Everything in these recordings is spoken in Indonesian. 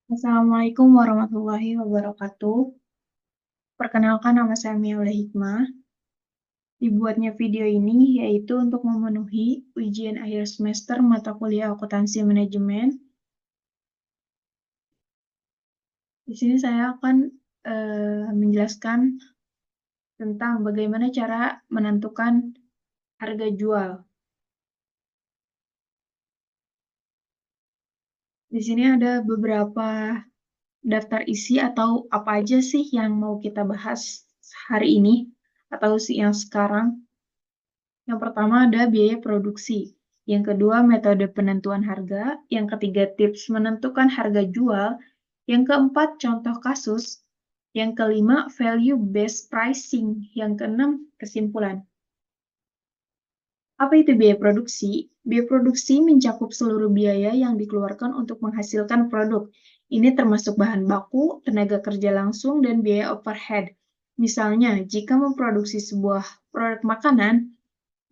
Assalamualaikum warahmatullahi wabarakatuh. Perkenalkan, nama saya Miaula Hikmah. Dibuatnya video ini yaitu untuk memenuhi ujian akhir semester mata kuliah akuntansi manajemen. Di sini saya akan menjelaskan tentang bagaimana cara menentukan harga jual. Di sini ada beberapa daftar isi atau apa aja sih yang mau kita bahas hari ini atau yang sekarang. Yang pertama ada biaya produksi. Yang kedua, metode penentuan harga. Yang ketiga, tips menentukan harga jual. Yang keempat, contoh kasus. Yang kelima, value-based pricing. Yang keenam, kesimpulan. Apa itu biaya produksi? Biaya produksi mencakup seluruh biaya yang dikeluarkan untuk menghasilkan produk. Ini termasuk bahan baku, tenaga kerja langsung, dan biaya overhead. Misalnya, jika memproduksi sebuah produk makanan,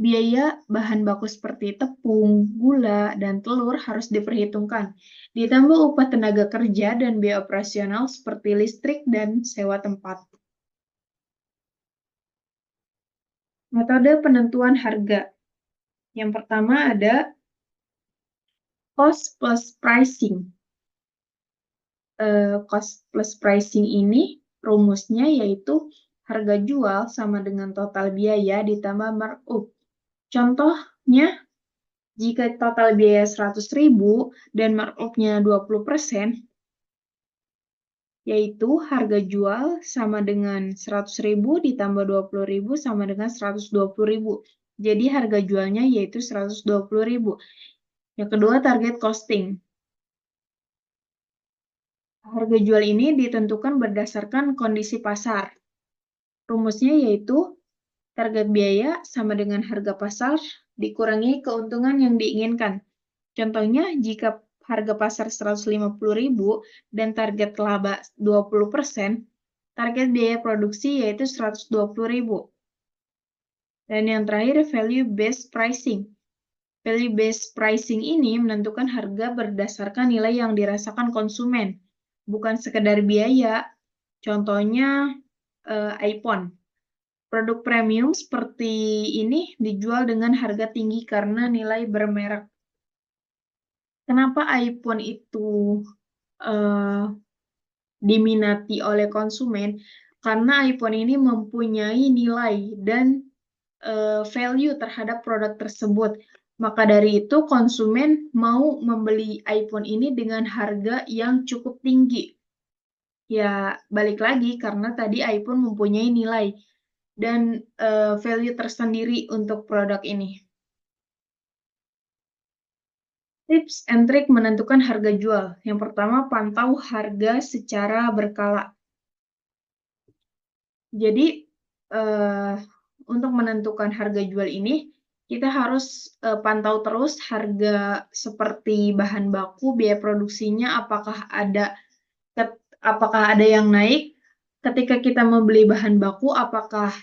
biaya bahan baku seperti tepung, gula, dan telur harus diperhitungkan. Ditambah upah tenaga kerja dan biaya operasional seperti listrik dan sewa tempat. Metode penentuan harga. Yang pertama ada cost plus pricing. Cost plus pricing ini rumusnya yaitu harga jual sama dengan total biaya ditambah markup. Contohnya, jika total biaya 100.000 dan markupnya 20%, yaitu harga jual sama dengan 100.000 ditambah 20.000 sama dengan 120.000. Jadi harga jualnya yaitu 120.000. Yang kedua, target costing. Harga jual ini ditentukan berdasarkan kondisi pasar. Rumusnya yaitu target biaya sama dengan harga pasar dikurangi keuntungan yang diinginkan. Contohnya, jika harga pasar 150.000 dan target laba 20%, target biaya produksi yaitu 120.000. Dan yang terakhir, value-based pricing. Value-based pricing ini menentukan harga berdasarkan nilai yang dirasakan konsumen, bukan sekedar biaya. Contohnya, iPhone. Produk premium seperti ini dijual dengan harga tinggi karena nilai bermerek. Kenapa iPhone itu diminati oleh konsumen? Karena iPhone ini mempunyai nilai dan value terhadap produk tersebut. Maka dari itu konsumen mau membeli iPhone ini dengan harga yang cukup tinggi. Ya, balik lagi karena tadi iPhone mempunyai nilai dan value tersendiri untuk produk ini. Tips and trik menentukan harga jual. Yang pertama, pantau harga secara berkala. Jadi, untuk menentukan harga jual ini, kita harus pantau terus harga seperti bahan baku, biaya produksinya, apakah ada yang naik. Ketika kita membeli bahan baku, apakah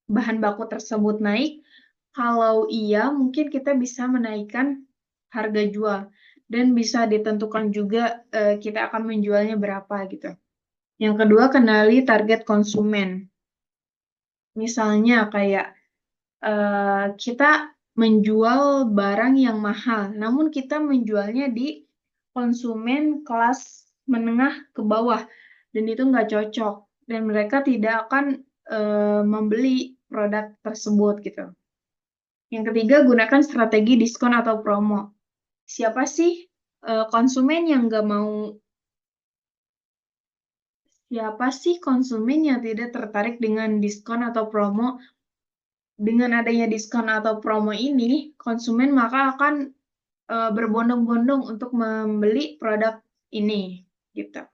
bahan baku tersebut naik? Kalau iya, mungkin kita bisa menaikkan harga jual dan bisa ditentukan juga kita akan menjualnya berapa gitu. Yang kedua, kenali target konsumen. Misalnya kayak kita menjual barang yang mahal, namun kita menjualnya di konsumen kelas menengah ke bawah, dan itu nggak cocok, dan mereka tidak akan membeli produk tersebut gitu. Yang ketiga, gunakan strategi diskon atau promo. Siapa sih konsumen yang nggak mau, siapa sih konsumen yang tidak tertarik dengan diskon atau promo? Dengan adanya diskon atau promo ini, konsumen maka akan berbondong-bondong untuk membeli produk ini, gitu.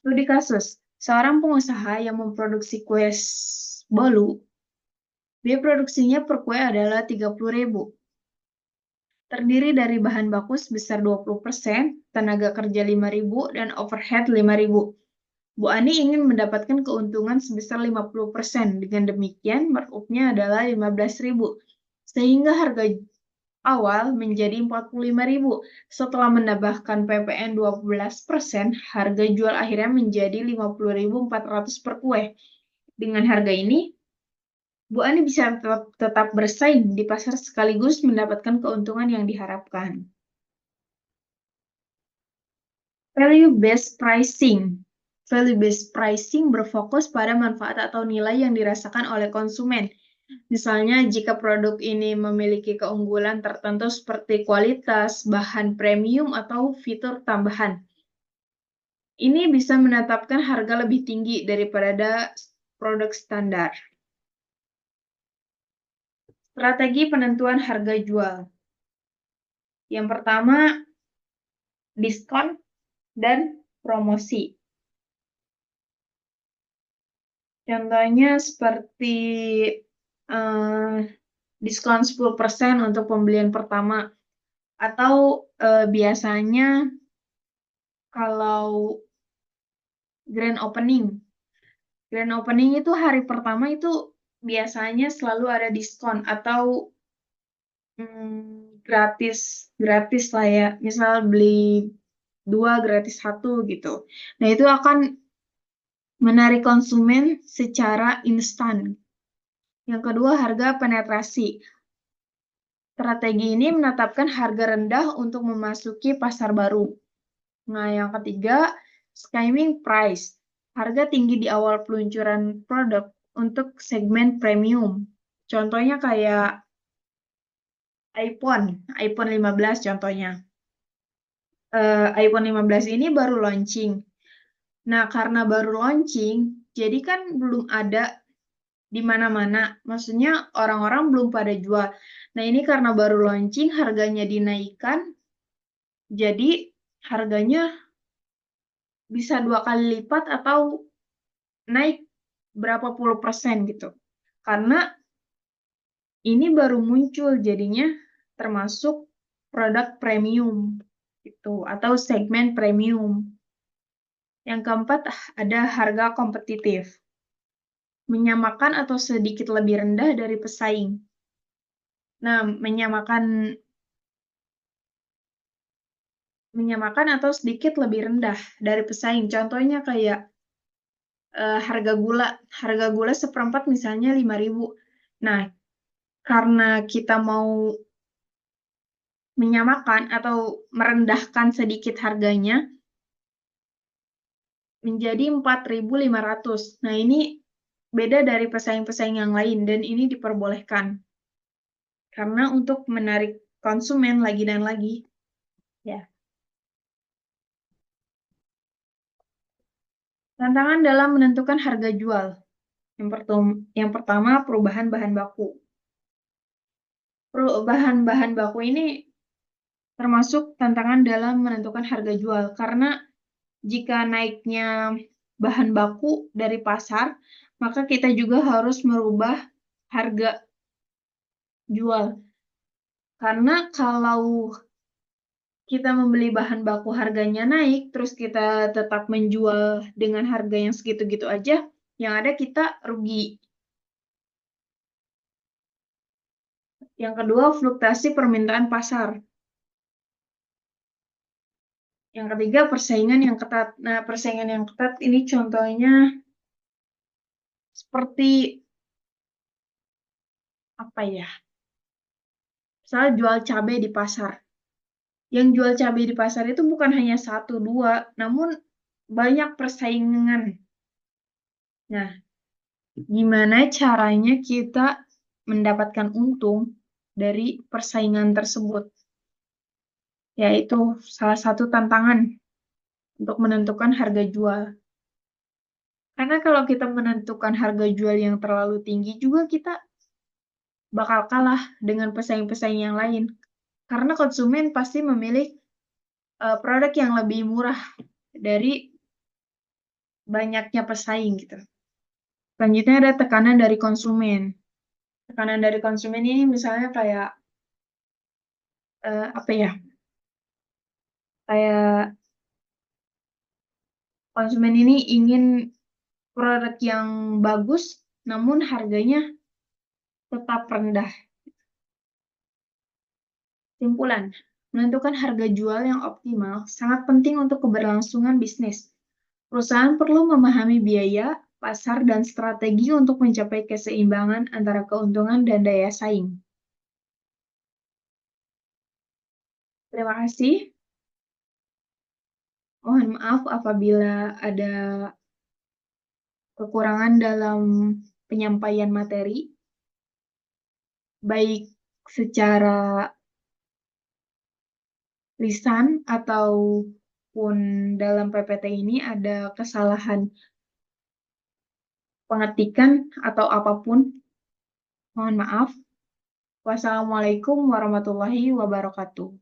Studi kasus, seorang pengusaha yang memproduksi kue bolu, biaya produksinya per kue adalah 30.000. Terdiri dari bahan baku sebesar 20%, tenaga kerja 5.000, dan overhead 5.000. Bu Ani ingin mendapatkan keuntungan sebesar 50%. Dengan demikian, markup-nya adalah 15.000. Sehingga harga awal menjadi 45.000. Setelah menambahkan PPN 12%, harga jual akhirnya menjadi 50.400 per kue. Dengan harga ini, Bu Ani bisa tetap bersaing di pasar sekaligus mendapatkan keuntungan yang diharapkan. Value-based pricing. Value-based pricing berfokus pada manfaat atau nilai yang dirasakan oleh konsumen. Misalnya, jika produk ini memiliki keunggulan tertentu seperti kualitas, bahan premium, atau fitur tambahan. Ini bisa menetapkan harga lebih tinggi daripada produk standar. Strategi penentuan harga jual. Yang pertama, diskon dan promosi. Contohnya seperti diskon 10% untuk pembelian pertama. Atau biasanya kalau grand opening. Grand opening itu hari pertama itu biasanya selalu ada diskon atau gratis lah ya. Misal beli 2 gratis 1 gitu. Nah, itu akan menarik konsumen secara instan. Yang kedua, harga penetrasi. Strategi ini menetapkan harga rendah untuk memasuki pasar baru. Nah, yang ketiga, skimming price. Harga tinggi di awal peluncuran produk untuk segmen premium. Contohnya kayak iPhone 15 contohnya. iPhone 15 ini baru launching. Nah, karena baru launching, jadi kan belum ada di mana-mana. Maksudnya orang-orang belum pada jual. Nah, ini karena baru launching, harganya dinaikkan. Jadi, harganya bisa 2 kali lipat atau naik berapa puluh persen gitu. Karena ini baru muncul, jadinya termasuk produk premium gitu, atau segmen premium. Yang keempat, ada harga kompetitif. Menyamakan atau sedikit lebih rendah dari pesaing. Nah, menyamakan atau sedikit lebih rendah dari pesaing. Contohnya kayak harga gula. Harga gula seperempat misalnya 5.000. Nah, karena kita mau menyamakan atau merendahkan sedikit harganya menjadi 4.500. Nah, ini beda dari pesaing-pesaing yang lain dan ini diperbolehkan. Karena untuk menarik konsumen lagi dan lagi. Ya. Tantangan dalam menentukan harga jual. Yang pertama, perubahan bahan baku. Perubahan bahan baku ini termasuk tantangan dalam menentukan harga jual, karena jika naiknya bahan baku dari pasar, maka kita juga harus merubah harga jual. Karena kalau kita membeli bahan baku harganya naik, terus kita tetap menjual dengan harga yang segitu-gitu aja, yang ada kita rugi. Yang kedua, fluktuasi permintaan pasar. Yang ketiga, persaingan yang ketat. Nah, persaingan yang ketat ini contohnya seperti apa ya? Misalnya jual cabai di pasar. Yang jual cabai di pasar itu bukan hanya 1-2, namun banyak persaingan. Nah, gimana caranya kita mendapatkan untung dari persaingan tersebut? Yaitu salah satu tantangan untuk menentukan harga jual. Karena kalau kita menentukan harga jual yang terlalu tinggi juga kita bakal kalah dengan pesaing-pesaing yang lain. Karena konsumen pasti memilih produk yang lebih murah dari banyaknya pesaing gitu. Selanjutnya ada tekanan dari konsumen. Tekanan dari konsumen ini misalnya kayak apa ya? Kayak konsumen ini ingin produk yang bagus, namun harganya tetap rendah. Kesimpulan, menentukan harga jual yang optimal sangat penting untuk keberlangsungan bisnis. Perusahaan perlu memahami biaya, pasar, dan strategi untuk mencapai keseimbangan antara keuntungan dan daya saing. Terima kasih. Mohon maaf apabila ada kekurangan dalam penyampaian materi, baik secara lisan ataupun dalam PPT ini ada kesalahan pengetikan atau apapun. Mohon maaf. Wassalamualaikum warahmatullahi wabarakatuh.